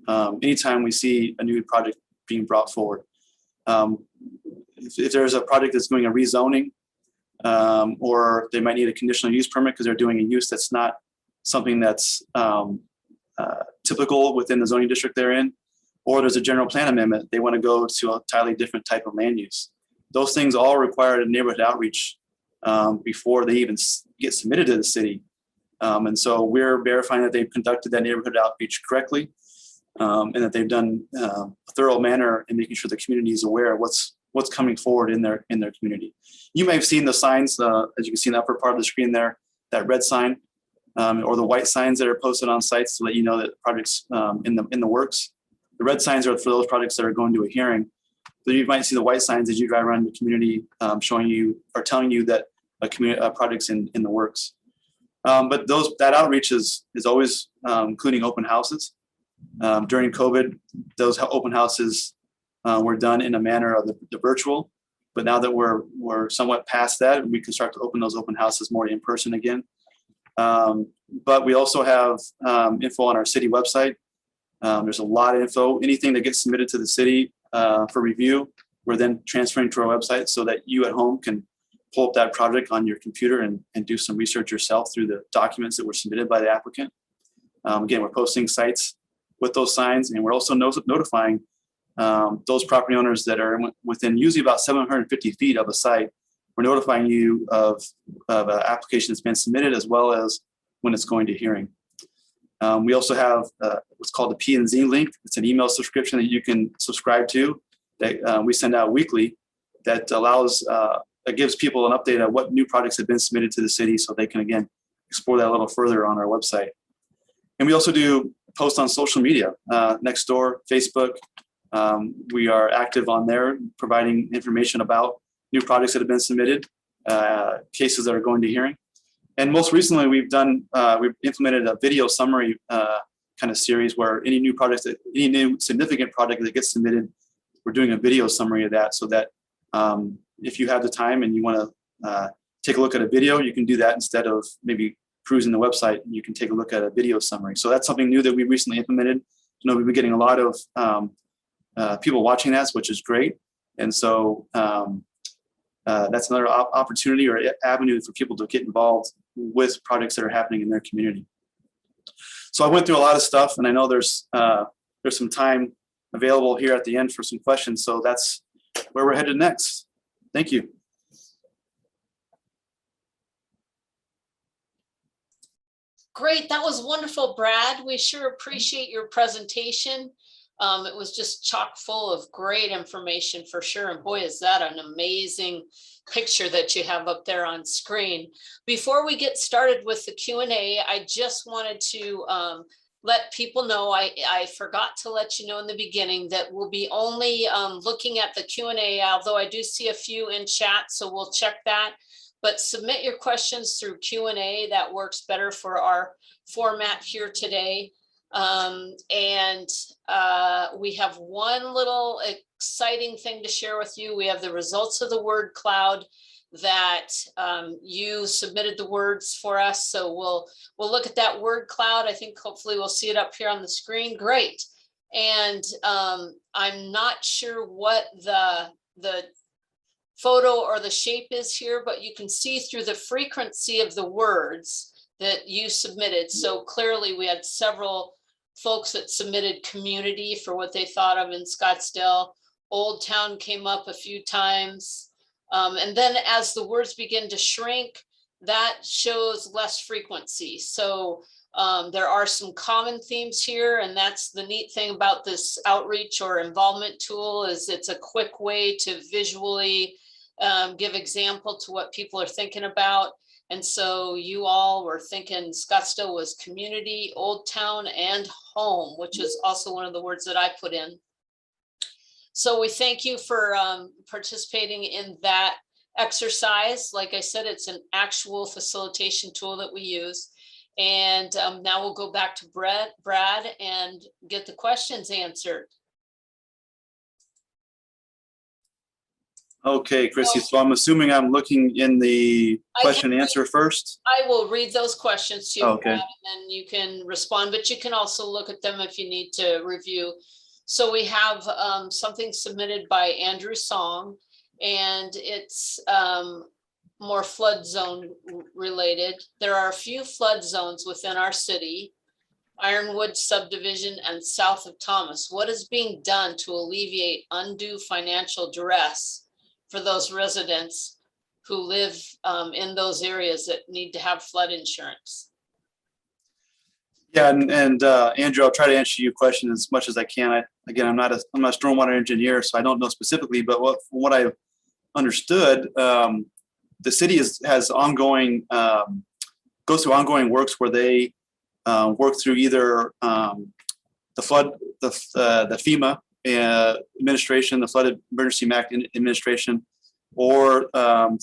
anytime we see a new project being brought forward. If there's a project that's doing a rezoning, or they might need a conditional use permit because they're doing a use that's not something that's typical within the zoning district they're in, or there's a general plan amendment, they want to go to a entirely different type of land use. Those things all require a neighborhood outreach before they even get submitted to the city. And so we're verifying that they've conducted that neighborhood outreach correctly, and that they've done a thorough manner in making sure the community is aware of what's coming forward in their community. You may have seen the signs, as you can see in the upper part of the screen there, that red sign, or the white signs that are posted on sites to let you know that projects in the works. The red signs are for those projects that are going to a hearing. So you might see the white signs as you drive around the community, showing you or telling you that a project's in the works. But that outreach is always including open houses. During COVID, those open houses were done in a manner of the virtual. But now that we're somewhat past that, we can start to open those open houses more in person again. But we also have info on our city website. There's a lot of info. Anything that gets submitted to the city for review, we're then transferring to our website so that you at home can pull up that project on your computer and do some research yourself through the documents that were submitted by the applicant. Again, we're posting sites with those signs, and we're also notifying those property owners that are within usually about 750 feet of a site. We're notifying you of an application that's been submitted, as well as when it's going to hearing. We also have what's called the P&Z link. It's an email subscription that you can subscribe to that we send out weekly, that allows, that gives people an update on what new projects have been submitted to the city, so they can, again, explore that a little further on our website. And we also do post on social media, Nextdoor, Facebook. We are active on there, providing information about new projects that have been submitted, cases that are going to hearing. And most recently, we've implemented a video summary kind of series, where any new projects, any new significant project that gets submitted, we're doing a video summary of that, so that if you have the time and you want to take a look at a video, you can do that instead of maybe cruising the website. You can take a look at a video summary. So that's something new that we recently implemented. We've been getting a lot of people watching that, which is great. And so that's another opportunity or avenue for people to get involved with projects that are happening in their community. So I went through a lot of stuff, and I know there's some time available here at the end for some questions. So that's where we're headed next. Thank you. Great, that was wonderful, Brad. We sure appreciate your presentation. It was just chock full of great information for sure. And boy, is that an amazing picture that you have up there on screen. Before we get started with the Q&A, I just wanted to let people know, I forgot to let you know in the beginning that we'll be only looking at the Q&A, although I do see a few in chat, so we'll check that. But submit your questions through Q&A. That works better for our format here today. We have one little exciting thing to share with you. We have the results of the word cloud that you submitted the words for us. So we'll look at that word cloud. I think hopefully we'll see it up here on the screen. Great. And I'm not sure what the photo or the shape is here, but you can see through the frequency of the words that you submitted. So clearly we had several folks that submitted community for what they thought of in Scottsdale. Old Town came up a few times. And then as the words begin to shrink, that shows less frequency. So there are some common themes here, and that's the neat thing about this outreach or involvement tool, is it's a quick way to visually give example to what people are thinking about. And so you all were thinking Scottsdale was community, Old Town, and home, which is also one of the words that I put in. So we thank you for participating in that exercise. Like I said, it's an actual facilitation tool that we use. And now we'll go back to Brad and get the questions answered. Okay, Chrissy, so I'm assuming I'm looking in the question and answer first. I will read those questions to you, Okay. Brad, and then you can respond, but you can also look at them if you need to review. So we have something submitted by Andrew Song, and it's more flood zone related. There are a few flood zones within our city, Ironwood subdivision and south of Thomas. What is being done to alleviate undue financial duress for those residents who live in those areas that need to have flood insurance? Yeah, and Andrew, I'll try to answer your question as much as I can. Again, I'm not a stormwater engineer, so I don't know specifically, but from what I've understood, the city has ongoing, goes through ongoing works where they work through either the FEMA administration, the Flood Emergency Act administration, or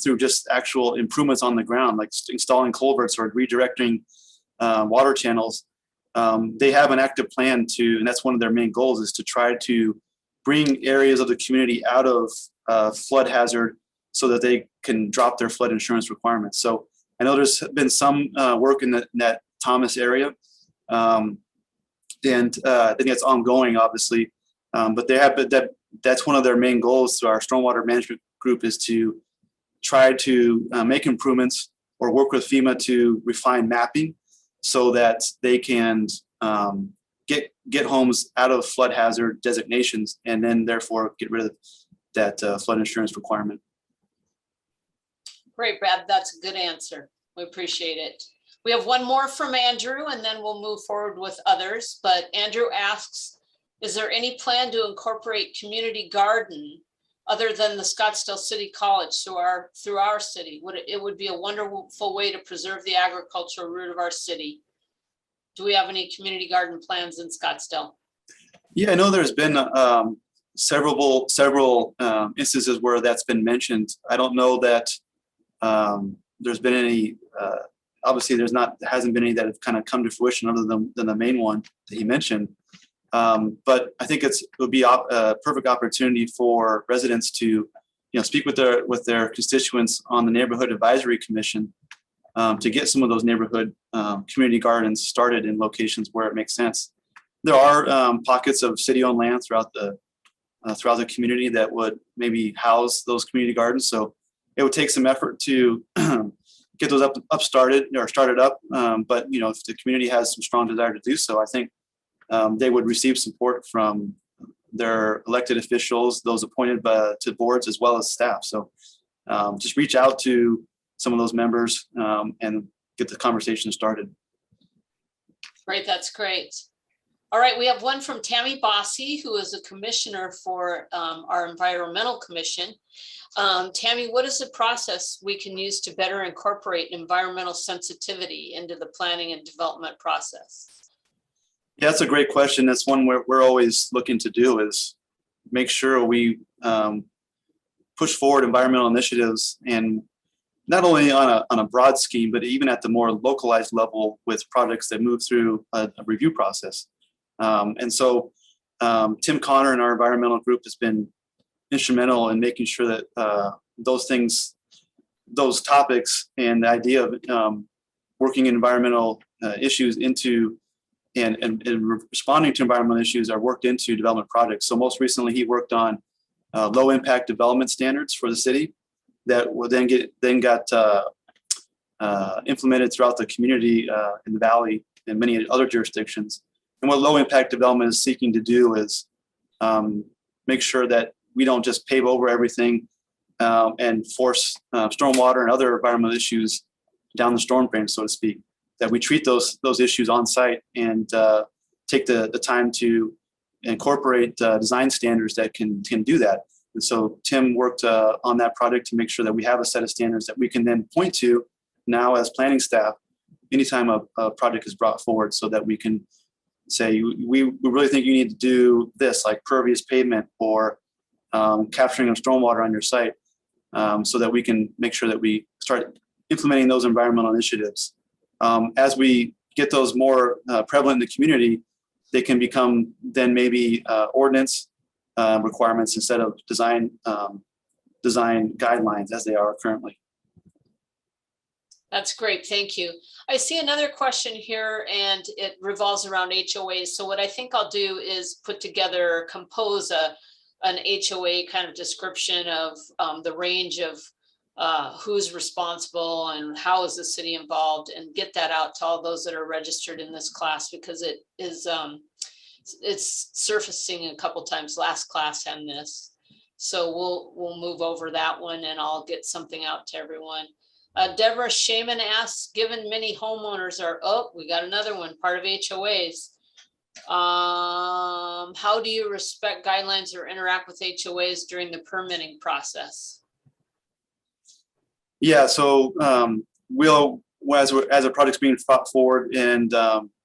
through just actual improvements on the ground, like installing culverts or redirecting water channels. They have an active plan and that's one of their main goals, is to try to bring areas of the community out of flood hazard so that they can drop their flood insurance requirements. So I know there's been some work in that Thomas area, and I think it's ongoing, obviously. But that's one of their main goals through our stormwater management group, is to try to make improvements or work with FEMA to refine mapping so that they can get homes out of flood hazard designations, and then therefore get rid of that flood insurance requirement. Great, Brad. That's a good answer. We appreciate it. We have one more from Andrew, and then we'll move forward with others. But Andrew asks, is there any plan to incorporate community garden other than the Scottsdale City College through our city? It would be a wonderful way to preserve the agricultural root of our city. Do we have any community garden plans in Scottsdale? Yeah, I know there's been several instances where that's been mentioned. I don't know that there's been any. Obviously, there hasn't been any that have kind of come to fruition other than the main one that he mentioned. But I think it would be a perfect opportunity for residents to, speak with their constituents on the Neighborhood Advisory Commission to get some of those neighborhood community gardens started in locations where it makes sense. There are pockets of city-owned land throughout the community that would maybe house those community gardens. So it would take some effort to get those started up. But if the community has some strong desire to do so, I think they would receive support from their elected officials, those appointed to boards, as well as staff. So just reach out to some of those members and get the conversation started. Great, that's great. All right, we have one from Tammy Bossy, who is a commissioner for our environmental commission. Tammy, what is the process we can use to better incorporate environmental sensitivity into the planning and development process? Yeah, that's a great question. That's one where we're always looking to do is make sure we push forward environmental initiatives, and not only on a broad scheme, but even at the more localized level with projects that move through a review process. And so Tim Connor and our environmental group has been instrumental in making sure that those topics and the idea of working in environmental issues into and responding to environmental issues are worked into development projects. So most recently, he worked on low impact development standards for the city that will then got implemented throughout the community in the Valley and many other jurisdictions. And what low impact development is seeking to do is make sure that we don't just pave over everything and force stormwater and other environmental issues down the storm drain, so to speak. That we treat those issues on site and take the time to incorporate design standards that can do that. And so Tim worked on that project to make sure that we have a set of standards that we can then point to now as planning staff anytime a project is brought forward, so that we can say, we really think you need to do this, like pervious pavement or capturing of stormwater on your site, so that we can make sure that we start implementing those environmental initiatives. As we get those more prevalent in the community, they can become then maybe ordinance requirements instead of design guidelines as they are currently. That's great, thank you. I see another question here, and it revolves around HOAs. So what I think I'll do is compose an HOA kind of description of the range of who's responsible and how is the city involved, and get that out to all those that are registered in this class, because it is it's surfacing a couple times. Last class had this, so we'll move over that one, and I'll get something out to everyone. Deborah Shaman asks, given many homeowners are, we got another one, part of HOAs. How do you respect guidelines or interact with HOAs during the permitting process? Yeah, so we'll, as a project's being brought forward and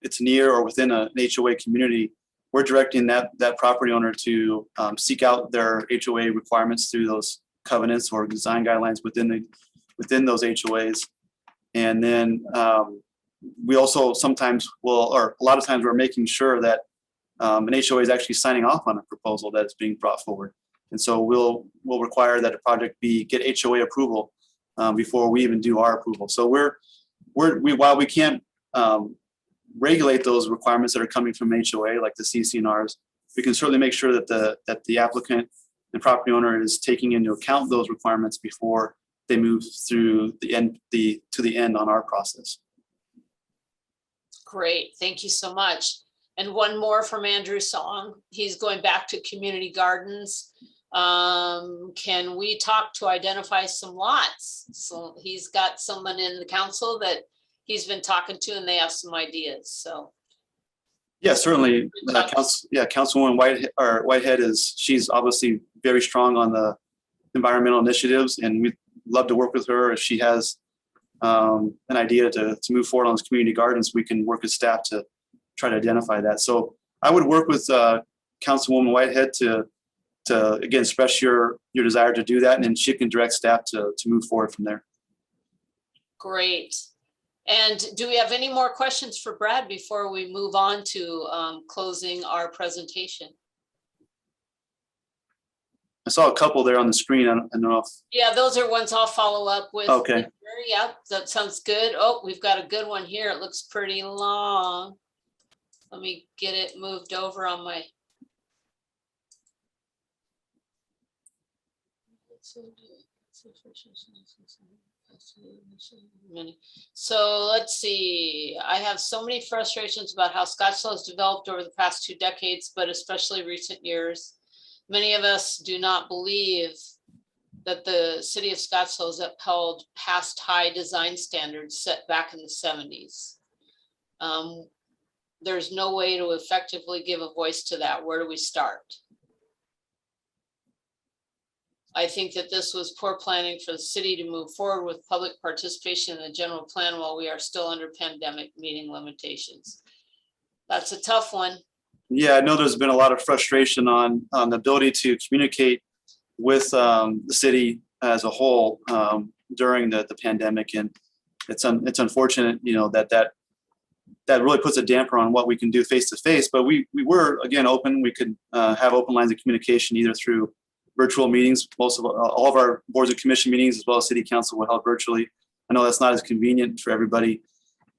it's near or within an HOA community, we're directing that property owner to seek out their HOA requirements through those covenants or design guidelines within those HOAs. And then we also sometimes or a lot of times we're making sure that an HOA is actually signing off on a proposal that is being brought forward. And so we'll require that a project get HOA approval before we even do our approval. So while we can't regulate those requirements that are coming from HOA, like the CC&Rs, we can certainly make sure that the applicant and property owner is taking into account those requirements before they move through to the end on our process. Great, thank you so much. And one more from Andrew Song. He's going back to community gardens. Can we talk to identify some lots? So he's got someone in the council that he's been talking to and they have some ideas, so. Yeah, certainly. Councilwoman Whitehead she's obviously very strong on the environmental initiatives, and we'd love to work with her. If she has an idea to move forward on those community gardens, we can work with staff to try to identify that. So I would work with Councilwoman Whitehead to again express your desire to do that, and then she can direct staff to move forward from there. Great. And do we have any more questions for Brad before we move on to closing our presentation? I saw a couple there on the screen. I don't know if. Yeah, those are ones I'll follow up with. Okay. Yep, that sounds good. Oh, we've got a good one here. It looks pretty long. Let me get it moved over on my. So let's see. I have so many frustrations about how Scottsdale has developed over the past 2 decades, but especially recent years. Many of us do not believe that the city of Scottsdale has upheld past high design standards set back in the 70s. There's no way to effectively give a voice to that. Where do we start? I think that this was poor planning for the city to move forward with public participation in the general plan while we are still under pandemic meeting limitations. That's a tough one. Yeah, I know there's been a lot of frustration on the ability to communicate with the city as a whole during the pandemic, and it's unfortunate, you know, that really puts a damper on what we can do face to face. But we were again open. We could have open lines of communication either through virtual meetings. All of our boards and commission meetings, as well as city council, were held virtually. I know that's not as convenient for everybody,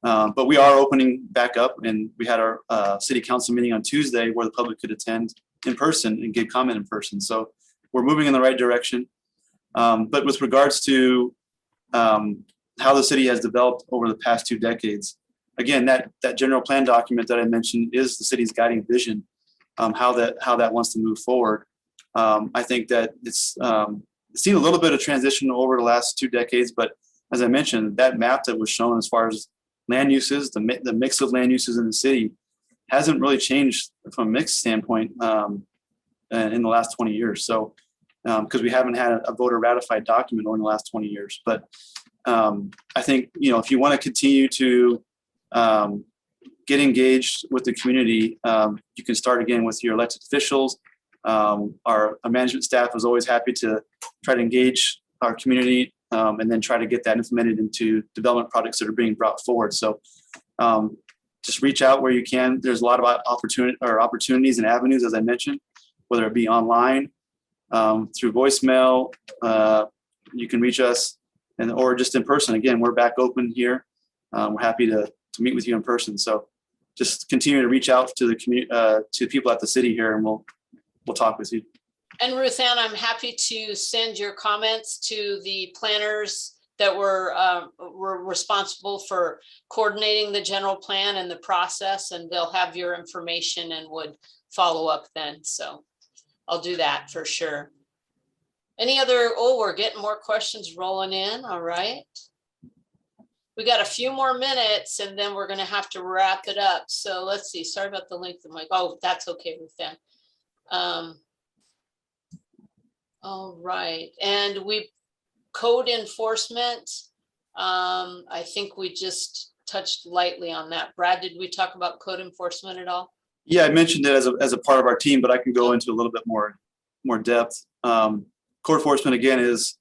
but we are opening back up, and we had our city council meeting on Tuesday where the public could attend in person and give comment in person. So we're moving in the right direction. But with regards to how the city has developed over the past 2 decades, again, that general plan document that I mentioned is the city's guiding vision, how that wants to move forward. I think that it's seen a little bit of transition over the last 2 decades, but as I mentioned, that map that was shown as far as land uses, the mix of land uses in the city hasn't really changed from a mix standpoint in the last 20 years. So, because we haven't had a voter ratified document over the last 20 years, but I think, you know, if you want to continue to get engaged with the community, you can start again with your elected officials. Our management staff is always happy to try to engage our community and then try to get that implemented into development projects that are being brought forward. So just reach out where you can. There's a lot of opportunities and avenues, as I mentioned, whether it be online, through voicemail, you can reach us, or just in person. Again, we're back open here. We're happy to meet with you in person. So just continue to reach out to the community, to people at the city here, and we'll talk with you. And Ruth Ann, I'm happy to send your comments to the planners that were responsible for coordinating the general plan and the process, and they'll have your information and would follow up then. So I'll do that for sure. Any other, we're getting more questions rolling in. All right. We got a few more minutes and then we're going to have to wrap it up. So let's see. Sorry about the length of my, that's okay, Ruth Ann. All right, and code enforcement. I think we just touched lightly on that. Brad, did we talk about code enforcement at all? Yeah, I mentioned it as a part of our team, but I can go into a little bit more depth. Code enforcement again is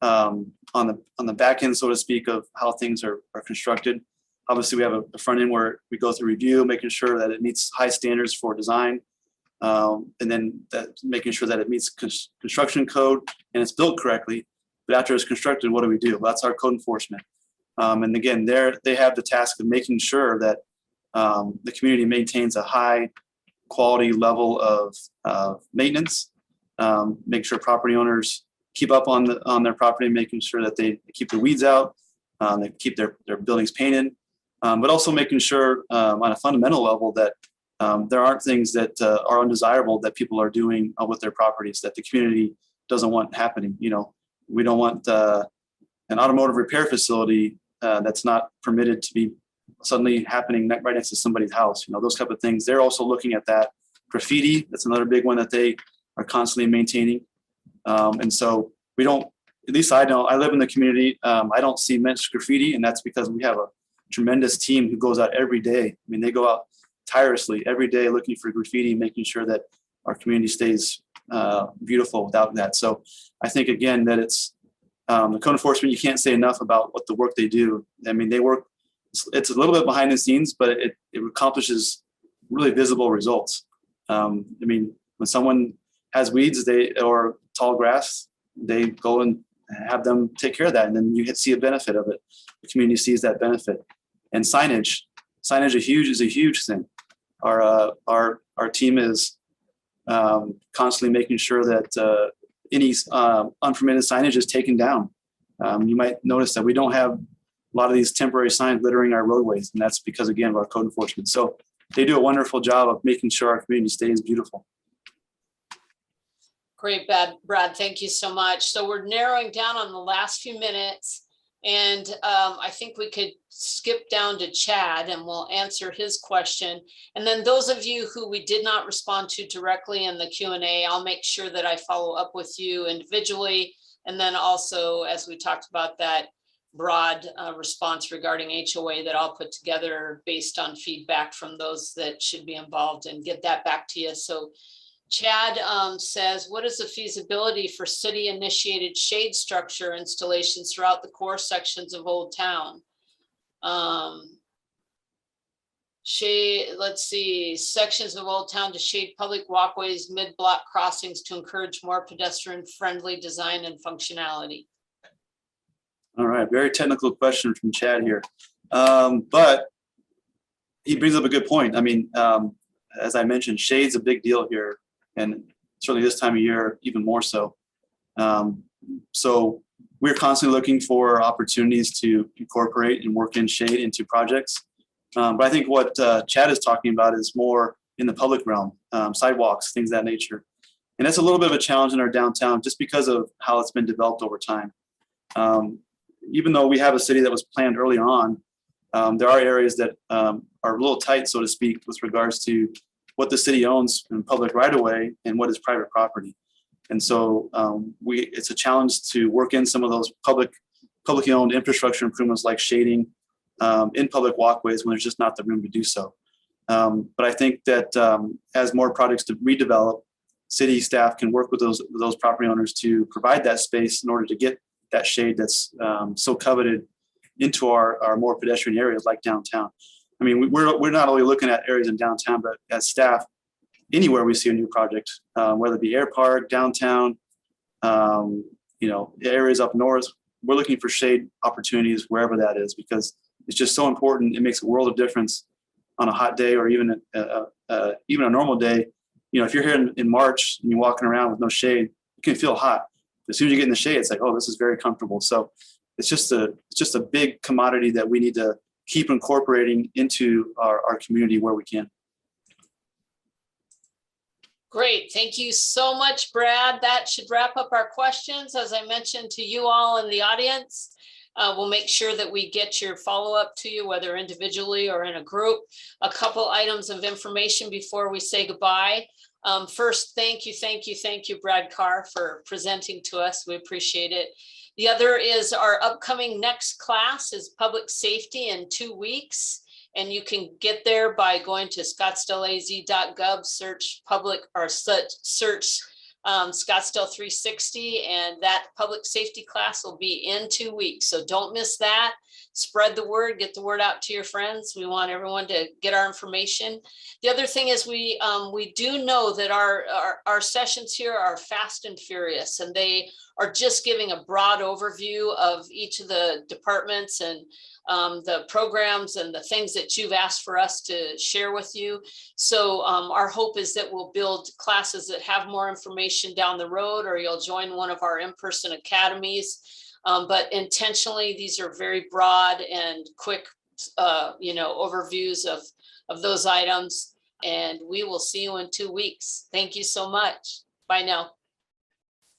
on the back end, so to speak, of how things are constructed. Obviously, we have a front end where we go through review, making sure that it meets high standards for design. And then making sure that it meets construction code and it's built correctly. But after it's constructed, what do we do? Well, that's our code enforcement. And again, they have the task of making sure that the community maintains a high quality level of maintenance, make sure property owners keep up on their property, making sure that they keep the weeds out, they keep their buildings painted, but also making sure on a fundamental level that there aren't things that are undesirable that people are doing with their properties that the community doesn't want happening. You know, we don't want an automotive repair facility that's not permitted to be suddenly happening right next to somebody's house. You know, those type of things. They're also looking at that. Graffiti, that's another big one that they are constantly maintaining. And so we don't, at least I don't, I live in the community. I don't see much graffiti, and that's because we have a tremendous team who goes out every day. I mean, they go out tirelessly every day looking for graffiti, making sure that our community stays beautiful without that. So I think, again, that it's the code enforcement, you can't say enough about what the work they do. I mean, they work, it's a little bit behind the scenes, but it accomplishes really visible results. I mean, when someone has weeds or tall grass, they go and have them take care of that, and then you see a benefit of it. The community sees that benefit. And signage is a huge thing. Our team is constantly making sure that any unpermitted signage is taken down. You might notice that we don't have a lot of these temporary signs littering our roadways, and that's because, again, of our code enforcement. So they do a wonderful job of making sure our community stays beautiful. Great, Brad. Thank you so much. So we're narrowing down on the last few minutes, and I think we could skip down to Chad and we'll answer his question. And then those of you who we did not respond to directly in the Q&A, I'll make sure that I follow up with you individually. And then also, as we talked about, that broad response regarding HOA that I'll put together based on feedback from those that should be involved, and get that back to you. So Chad says, what is the feasibility for city initiated shade structure installations throughout the core sections of Old Town? Shade, let's see, sections of Old Town to shade public walkways, mid-block crossings to encourage more pedestrian friendly design and functionality. All right, very technical question from Chad here. But he brings up a good point. I mean, as I mentioned, shade's a big deal here, and certainly this time of year, even more so. So we're constantly looking for opportunities to incorporate and work in shade into projects. But I think what Chad is talking about is more in the public realm, sidewalks, things of that nature. And that's a little bit of a challenge in our downtown just because of how it's been developed over time. Even though we have a city that was planned early on, there are areas that are a little tight, so to speak, with regards to what the city owns in public right-of-way and what is private property. And so it's a challenge to work in some of those publicly owned infrastructure improvements like shading in public walkways when there's just not the room to do so. But I think that as more projects to redevelop, city staff can work with those property owners to provide that space in order to get that shade that's so coveted into our more pedestrian areas like downtown. I mean, we're not only looking at areas in downtown, but as staff, anywhere we see a new project, whether it be Air Park, downtown, areas up north, we're looking for shade opportunities wherever that is, because it's just so important. It makes a world of difference on a hot day or even a normal day. You know, if you're here in March and you're walking around with no shade, you can feel hot. As soon as you get in the shade, it's like, oh, this is very comfortable. So it's just a big commodity that we need to keep incorporating into our community where we can. Great. Thank you so much, Brad. That should wrap up our questions. As I mentioned to you all in the audience, we'll make sure that we get your follow-up to you, whether individually or in a group. A couple items of information before we say goodbye. First, thank you, Brad Carr, for presenting to us. We appreciate it. The other is our upcoming next class is public safety in 2 weeks. And you can get there by going to ScottsdaleAZ.gov, search public or search Scottsdale 360, and that public safety class will be in 2 weeks. So don't miss that. Spread the word, get the word out to your friends. We want everyone to get our information. The other thing is we do know that our sessions here are fast and furious, and they are just giving a broad overview of each of the departments and the programs and the things that you've asked for us to share with you. So our hope is that we'll build classes that have more information down the road, or you'll join one of our in-person academies. But intentionally, these are very broad and quick overviews of those items. And we will see you in 2 weeks. Thank you so much. Bye now.